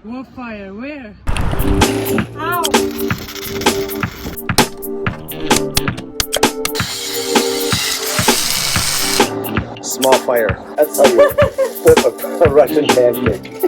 What fire? Where? Ow! Small fire. That's how you flip a Russian pancake.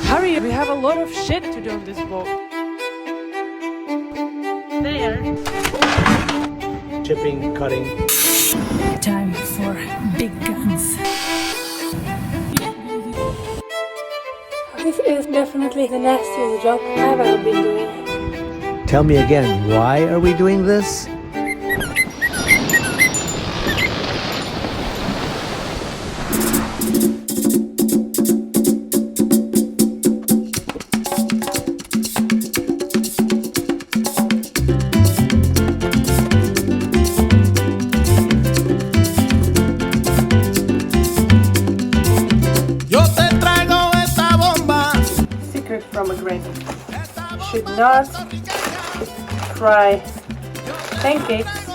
Hurry, we have a lot of shit to do on this boat. There. Chipping, cutting. Time for big guns. This is definitely the nastiest job I've ever been doing. Tell me again, why are we doing this? Secret from a granny. Should not fry pancakes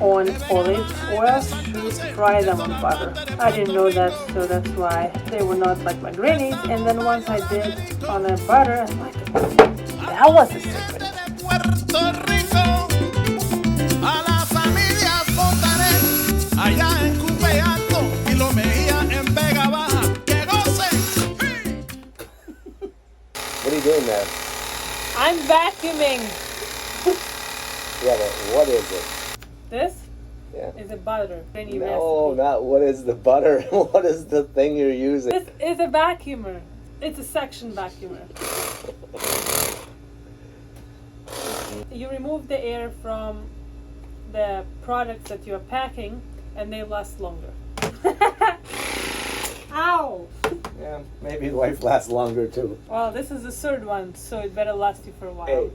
on olives or else should fry them on butter. I didn't know that, so that's why they were not like my granny's. And then once I did on a butter, I'm like, that was a secret. What are you doing there? I'm vacuuming. Yeah, but what is it? This Yeah. is a butter. Granny No, recipe. not what is the butter. What is the thing you're using? This is a vacuumer. It's a suction vacuumer. You remove the air from the products that you're packing and they last longer. Ow! Yeah, maybe life lasts longer too. Well, this is the third one, so it better last you for a while. Hey.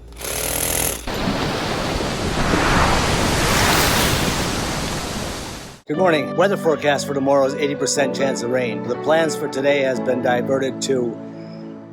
Good morning. Weather forecast for tomorrow is 80% chance of rain. The plans for today has been diverted to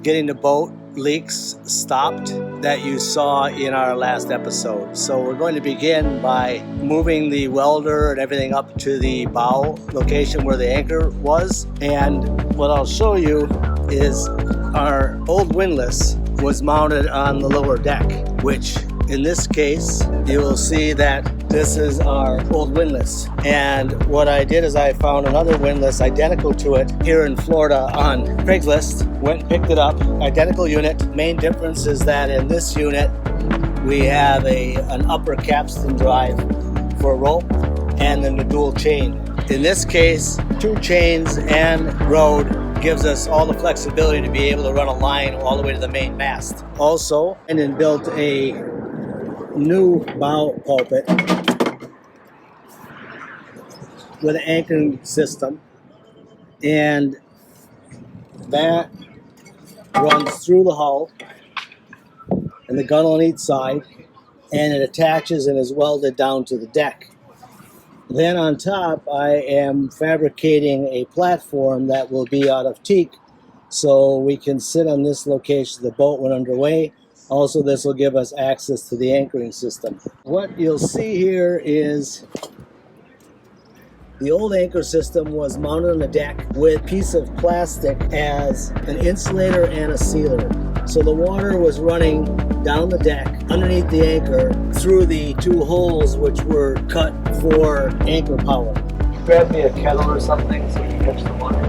getting the boat leaks stopped that you saw in our last episode. So we're going to begin by moving the welder and everything up to the bow location where the anchor was. And what I'll show you is our old windlass was mounted on the lower deck, which in this case, you will see that this is our old windlass. And what I did is I found another windlass identical to it here in Florida on Craigslist. Went and picked it up, identical unit. Main difference is that in this unit, we have an upper capstan drive for a rope and then the dual chain. In this case, 2 chains and rode gives us all the flexibility to be able to run a line all the way to the main mast. Also, and then built a new bow pulpit with an anchoring system, and that runs through the hull and the gun on each side, and it attaches and is welded down to the deck. Then on top, I am fabricating a platform that will be out of teak, so we can sit on this location the boat when underway. Also, this will give us access to the anchoring system. What you'll see here is the old anchor system was mounted on the deck with a piece of plastic as an insulator and a sealer. So the water was running down the deck underneath the anchor through the 2 holes which were cut for anchor power. Grab me a kettle or something so we can catch the water.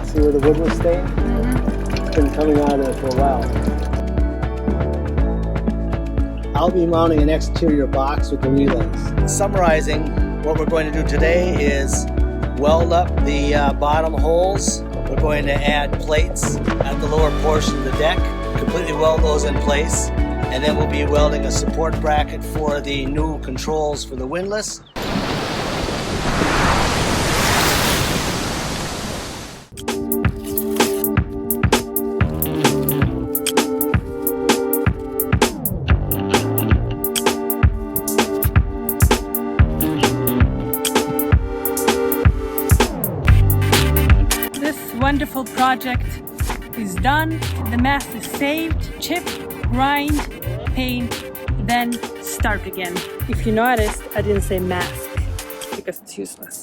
See where the wood was stained? It's been coming out of it for a while. I'll be mounting an exterior box with the relays. Summarizing, what we're going to do today is weld up the bottom holes. We're going to add plates at the lower portion of the deck, completely weld those in place, and then we'll be welding a support bracket for the new controls for the windlass. wonderful project is done. The mast is saved. Chip, grind, paint, then start again. If you noticed, I didn't say mask because it's useless.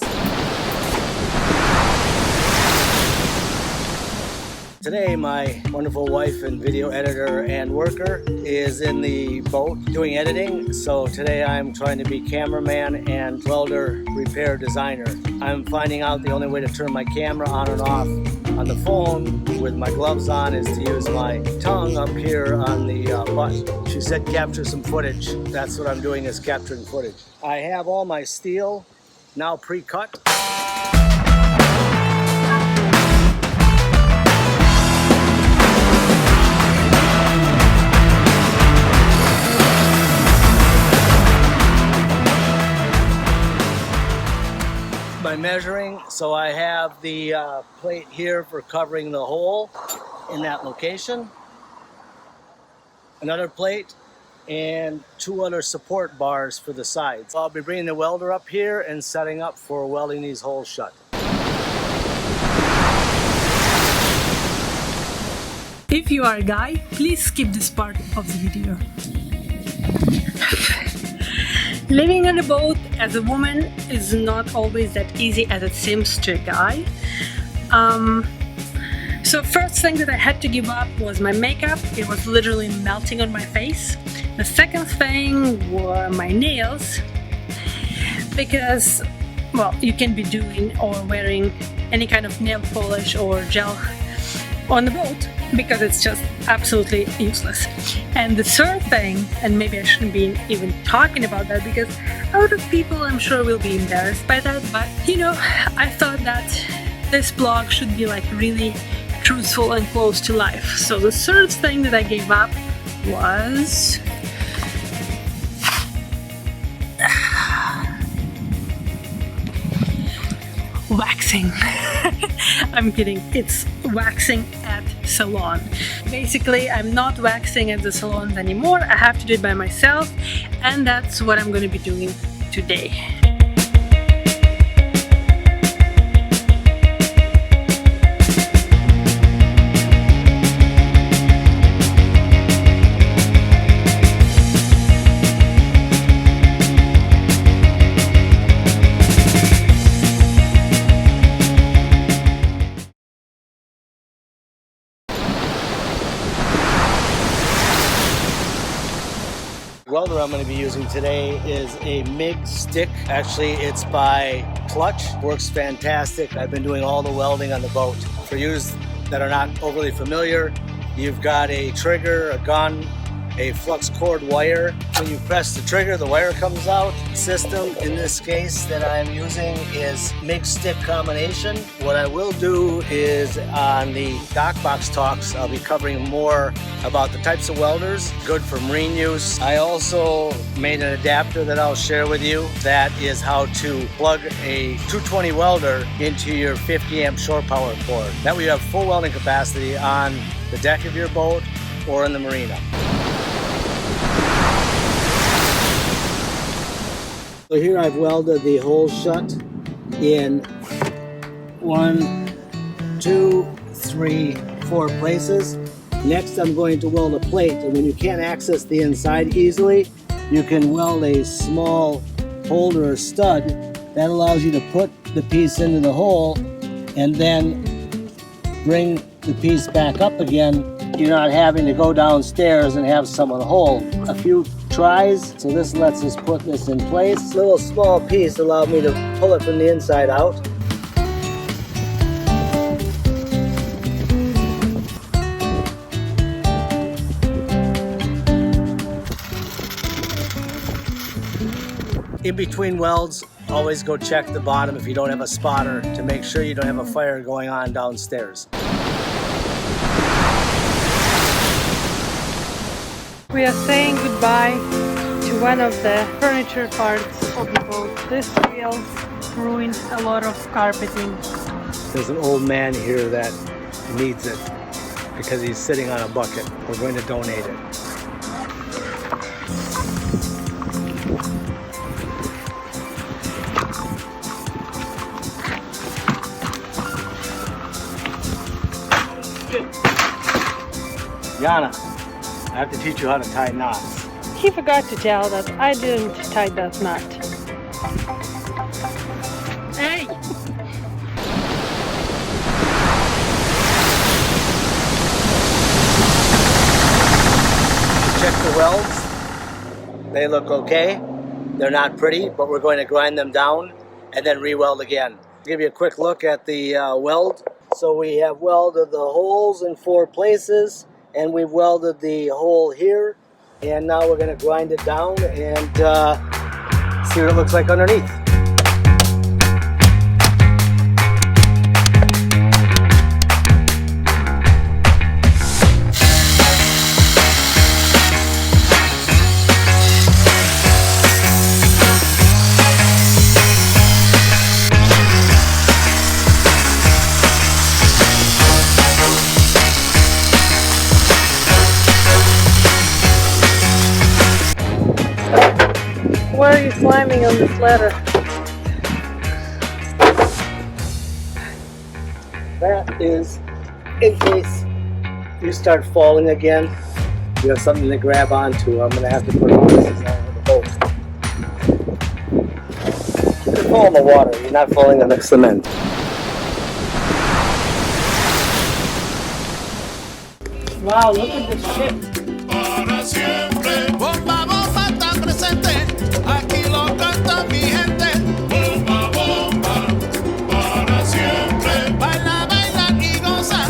Today, my wonderful wife and video editor and worker is in the boat doing editing. So today I'm trying to be cameraman and welder repair designer. I'm finding out the only way to turn my camera on and off on the phone with my gloves on is to use my tongue up here on the button. She said capture some footage. That's what I'm doing, is capturing footage. I have all my steel now pre-cut. My measuring, so I have the plate here for covering the hole in that location, another plate, and 2 other support bars for the sides. I'll be bringing the welder up here and setting up for welding these holes shut. If you are a guy, please skip this part of the video. Living on a boat as a woman is not always that easy as it seems to a guy. So first thing that I had to give up was my makeup. It was literally melting on my face. The second thing were my nails, because, well, you can be doing or wearing any kind of nail polish or gel on the boat because it's just absolutely useless. And the third thing, and maybe I shouldn't be even talking about that because a lot of people I'm sure will be embarrassed by that, but you know, I thought that this blog should be like really truthful and close to life. So the third thing that I gave up was waxing. I'm kidding, it's waxing at salon. Basically, I'm not waxing at the salons anymore. I have to do it by myself, and that's what I'm going to be doing today. Welder I'm going to be using today is a MIG stick. Actually, it's by Clutch. Works fantastic. I've been doing all the welding on the boat. For you that are not overly familiar, you've got a trigger, a gun, a flux cord wire. When you press the trigger, the wire comes out. The system in this case that I'm using is MIG stick combination. What I will do is on the Dock Box Talks, I'll be covering more about the types of welders, good for marine use. I also made an adapter that I'll share with you. That is how to plug a 220 welder into your 50 amp shore power cord. That way you have full welding capacity on the deck of your boat or in the marina. So here I've welded the hole shut in 1, 2, 3, 4 places. Next I'm going to weld a plate, and when you can't access the inside easily, you can weld a small holder or stud that allows you to put the piece into the hole and then bring the piece back up again. You're not having to go downstairs and have someone hold. A few tries, so this lets us put this in place. This little small piece allowed me to pull it from the inside out. In between welds, always go check the bottom if you don't have a spotter to make sure you don't have a fire going on downstairs. We are saying goodbye to one of the furniture parts of the boat. This wheel ruined a lot of carpeting. There's an old man here that needs it because he's sitting on a bucket. We're going to donate it. Yana, I have to teach you how to tie knots. He forgot to tell that I didn't tie that knot. Hey! Check the welds. They look okay. They're not pretty, but we're going to grind them down and then re-weld again. I'll give you a quick look at the weld. So we have welded the holes in 4 places, and we've welded the hole here, and now we're going to grind it down and see what it looks like underneath. Why are you climbing on this ladder? That is in case you start falling again. You have something to grab onto. I'm going to have to put harnesses on the boat. You can fall in the water. You're not falling on the cement. Wow, look at this ship. Para siempre, bomba, bomba está presente. Aquí lo canta mi gente. Bomba, bomba, para siempre. Baila, baila y goza.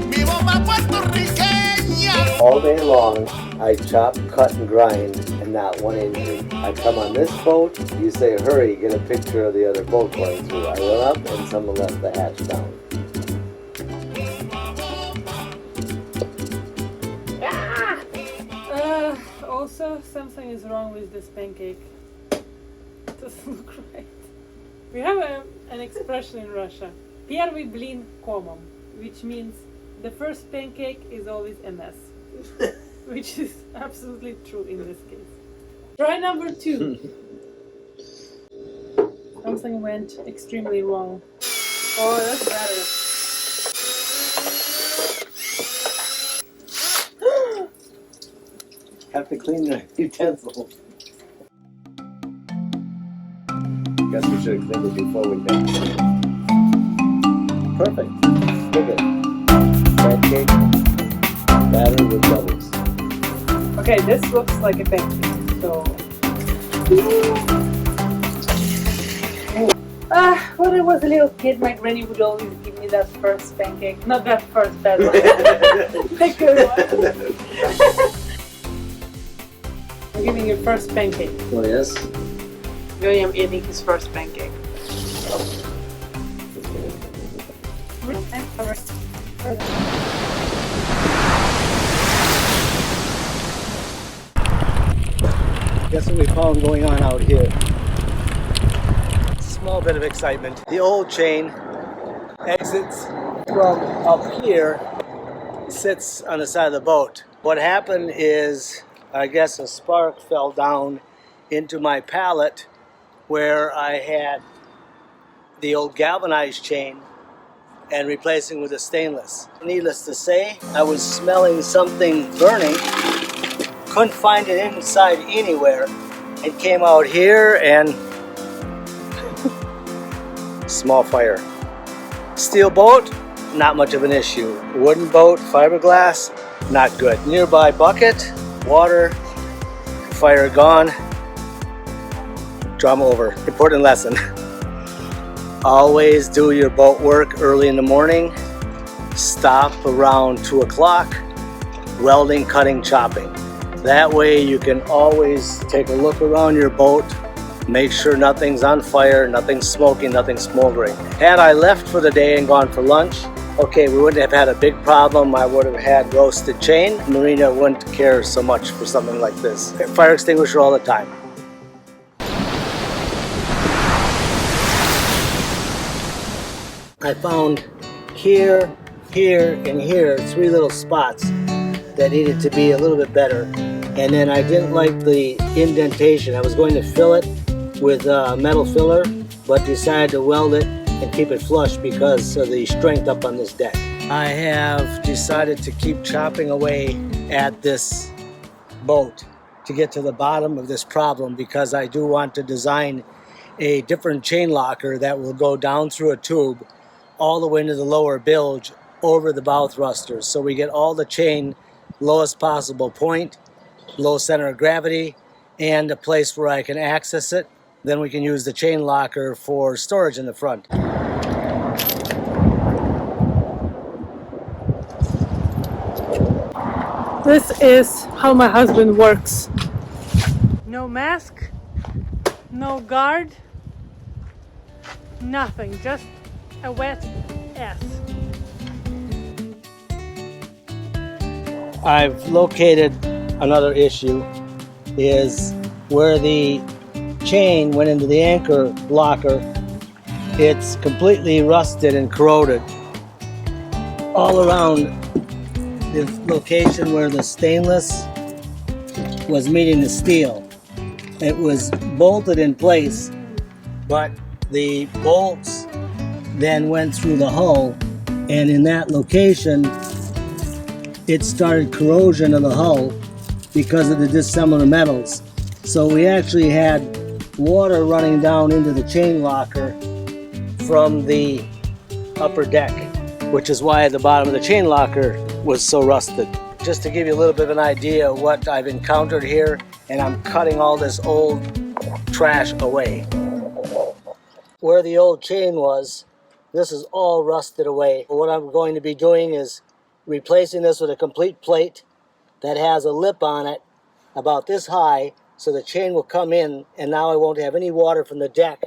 Mi bomba puertorriqueña. All day long, I chop, cut, and grind, and not one injury. I come on this boat, you say hurry, get a picture of the other boat going through. I run up and someone left the hatch down. Also, something is wrong with this pancake. It doesn't look right. We have an expression in Russia, "Первый блин комом," which means the first pancake is always a mess, which is absolutely true in this case. Try number 2. Something went extremely wrong. Oh, that's better. Have to clean the utensil. Guess we should have cleaned it before we got it. Perfect. Look at it. Pancake batter with bubbles. Okay, this looks like a pancake, so... When I was a little kid, my granny would always give me that first pancake. Not that first bad one. The good one. I'm giving you first pancake. Oh, yes? William eating his first pancake. Guess what we found going on out here? Small bit of excitement. The old chain exits from up here, sits on the side of the boat. What happened is, I guess a spark fell down into my pallet where I had the old galvanized chain and replacing with a stainless. Needless to say, I was smelling something burning, couldn't find it inside anywhere. It came out here and small fire. Steel boat, not much of an issue. Wooden boat, fiberglass, not good. Nearby bucket, water, fire gone, drama over. Important lesson. Always do your boat work early in the morning. Stop around 2 o'clock, welding, cutting, chopping. That way you can always take a look around your boat, make sure nothing's on fire, nothing's smoking, nothing's smoldering. Had I left for the day and gone for lunch, okay, we wouldn't have had a big problem. I would have had roasted chain. Marina wouldn't care so much for something like this. Fire extinguisher all the time. I found here, here, and here 3 little spots that needed to be a little bit better. And then I didn't like the indentation. I was going to fill it with metal filler, but decided to weld it and keep it flush because of the strength up on this deck. I have decided to keep chopping away at this boat to get to the bottom of this problem, because I do want to design a different chain locker that will go down through a tube all the way into the lower bilge over the bow thrusters, so we get all the chain lowest possible point, low center of gravity, and a place where I can access it. Then we can use the chain locker for storage in the front. This is how my husband works. No mask, no guard, nothing, just a wet ass. I've located another issue, is where the chain went into the anchor locker. It's completely rusted and corroded all around the location where the stainless was meeting the steel. It was bolted in place, but the bolts then went through the hull, and in that location it started corrosion of the hull because of the dissimilar metals. So we actually had water running down into the chain locker from the upper deck, which is why the bottom of the chain locker was so rusted. Just to give you a little bit of an idea of what I've encountered here, and I'm cutting all this old trash away. Where the old chain was, this is all rusted away. What I'm going to be doing is replacing this with a complete plate that has a lip on it about this high, so the chain will come in, and now I won't have any water from the deck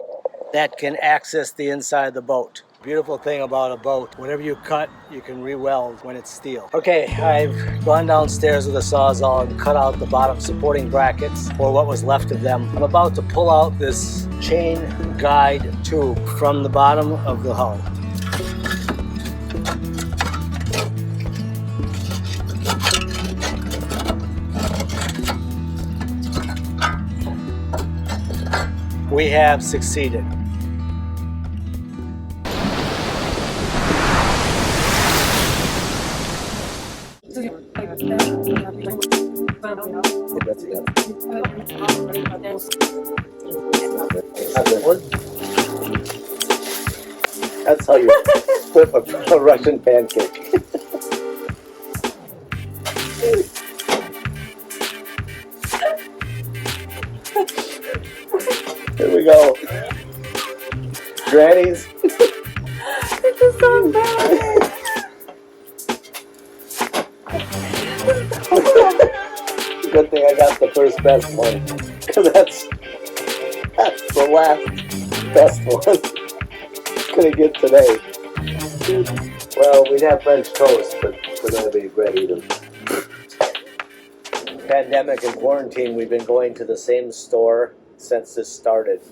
that can access the inside of the boat. Beautiful thing about a boat, whatever you cut, you can re-weld when it's steel. Okay, I've gone downstairs with a Sawzall and cut out the bottom supporting brackets, or what was left of them. I'm about to pull out this chain guide tube from the bottom of the hull. We have succeeded. That's how you flip a Russian pancake. Here we go. Grannies. This is so bad. Good thing I got the first best one, because that's the last best one. Gonna get today. Well, we'd have French toast, but we're gonna be bread eaters. Pandemic and quarantine, we've been going to the same store since this started,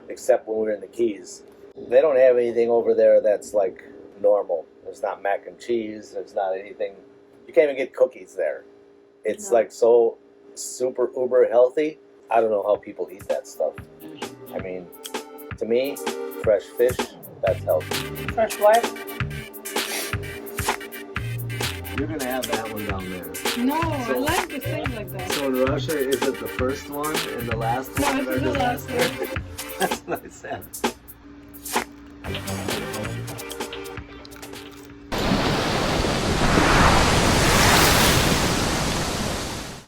except when we were in the Keys. They don't have anything over there that's like normal. There's not mac and cheese, there's not anything. You can't even get cookies there. It's like so super uber healthy. I don't know how people eat that stuff. I mean, to me, fresh fish, that's healthy. Fresh what? You're gonna have that one down there. No, I like the thing like that. So in Russia, is it the first one and the last one? No, it's the last one. That's what I said.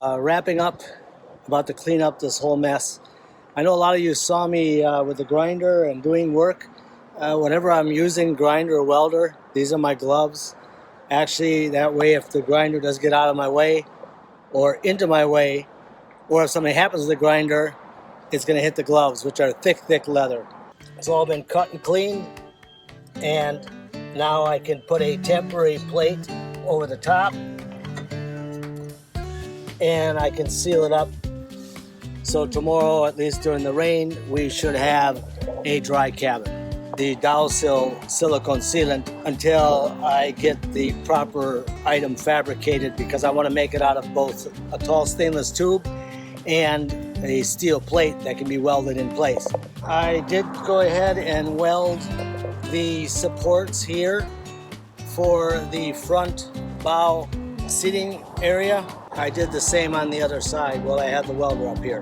Wrapping up, about to clean up this whole mess. I know a lot of you saw me with the grinder and doing work. Whenever I'm using grinder or welder, these are my gloves. Actually, that way if the grinder does get out of my way or into my way, or if something happens to the grinder, it's going to hit the gloves, which are thick leather. It's all been cut and cleaned, and now I can put a temporary plate over the top, and I can seal it up. So tomorrow, at least during the rain, we should have a dry cabin. The Dowsill silicone sealant until I get the proper item fabricated, because I want to make it out of both a tall stainless tube and a steel plate that can be welded in place. I did go ahead and weld the supports here for the front bow seating area. I did the same on the other side while I had the welder up here.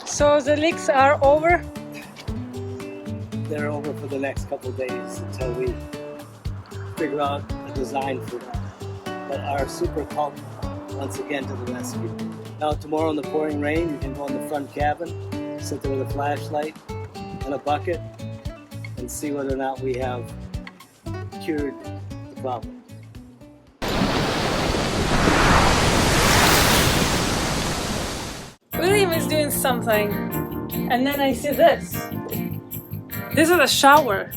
So the leaks are over? They're over for the next couple of days until we figure out a design for that. But our super cult once again to the rescue. Now tomorrow in the pouring rain, you can go in the front cabin, sit there with a flashlight and a bucket and see whether or not we have cured the problem. William is doing something, and then I see this. This is a shower.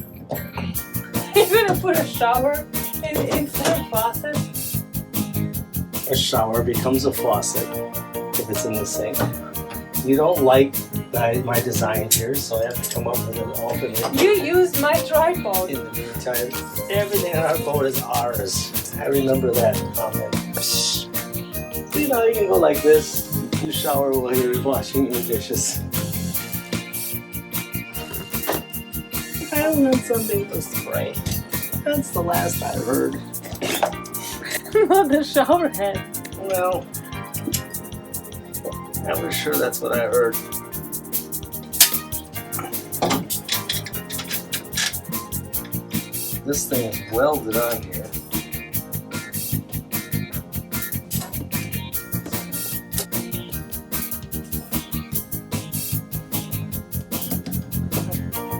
He's gonna put a shower inside a faucet. A shower becomes a faucet if it's in the sink. You don't like my design here, so I have to come up with an alternate. You used my tripod. In the meantime, everything on our boat is ours. I remember that comment. See, now you can go like this. You shower while you're washing your dishes. I don't want something to spray. That's the last I heard. Not the shower head. Well, I was sure that's what I heard. This thing is welded on here.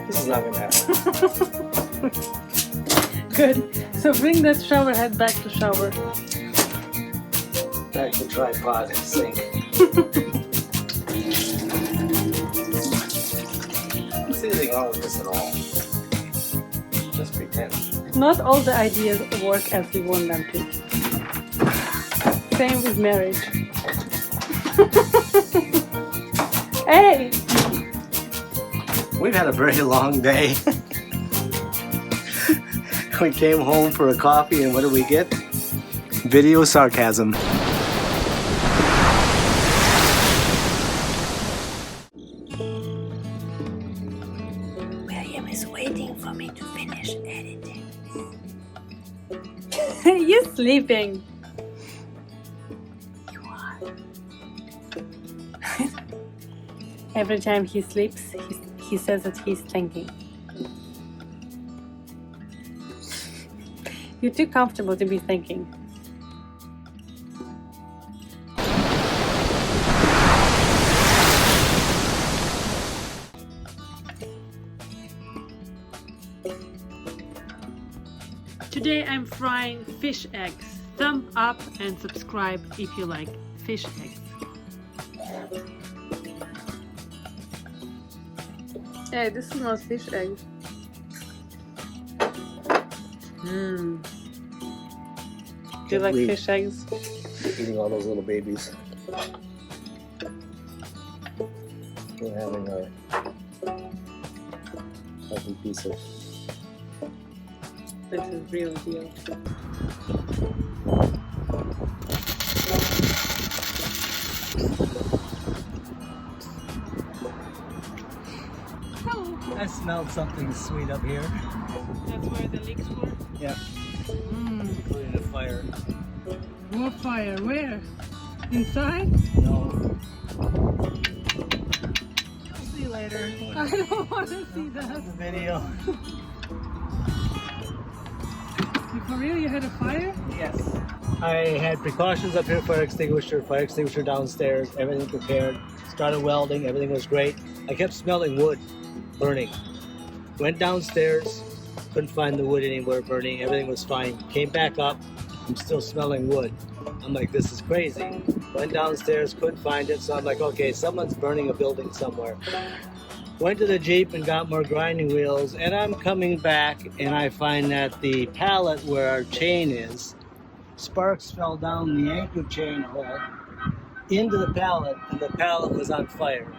This is not gonna happen. Good. So bring that shower head back to shower. Back to tripod and sink. I don't see anything wrong with this at all. Just pretend. Not all the ideas work as we want them to. Same with marriage. Hey! We've had a very long day. We came home for a coffee and what did we get? Video sarcasm. William is waiting for me to finish editing. You're sleeping. You are. Every time he sleeps, he says that he's thinking. You're too comfortable to be thinking. Today I'm frying fish eggs. Thumb up and subscribe if you like fish eggs. Hey, this is not fish eggs. Mmm. Do you like fish eggs? Eating all those little babies. We're having a healthy piece of. This is real deal. I smelled something sweet up here. That's where the leaks were? Yeah. Including a fire. More fire. Where? Inside? No. I'll see you later. I don't want to see that. The video. For real, you had a fire? Yes. I had precautions up here, fire extinguisher downstairs, everything prepared. Started welding, everything was great. I kept smelling wood burning. Went downstairs, couldn't find the wood anywhere burning, everything was fine. Came back up, I'm still smelling wood. I'm like, this is crazy. Went downstairs, couldn't find it, so I'm like, okay, someone's burning a building somewhere. Went to the Jeep and got more grinding wheels, and I'm coming back and I find that the pallet where our chain is, sparks fell down the anchor chain hole into the pallet, and the pallet was on fire.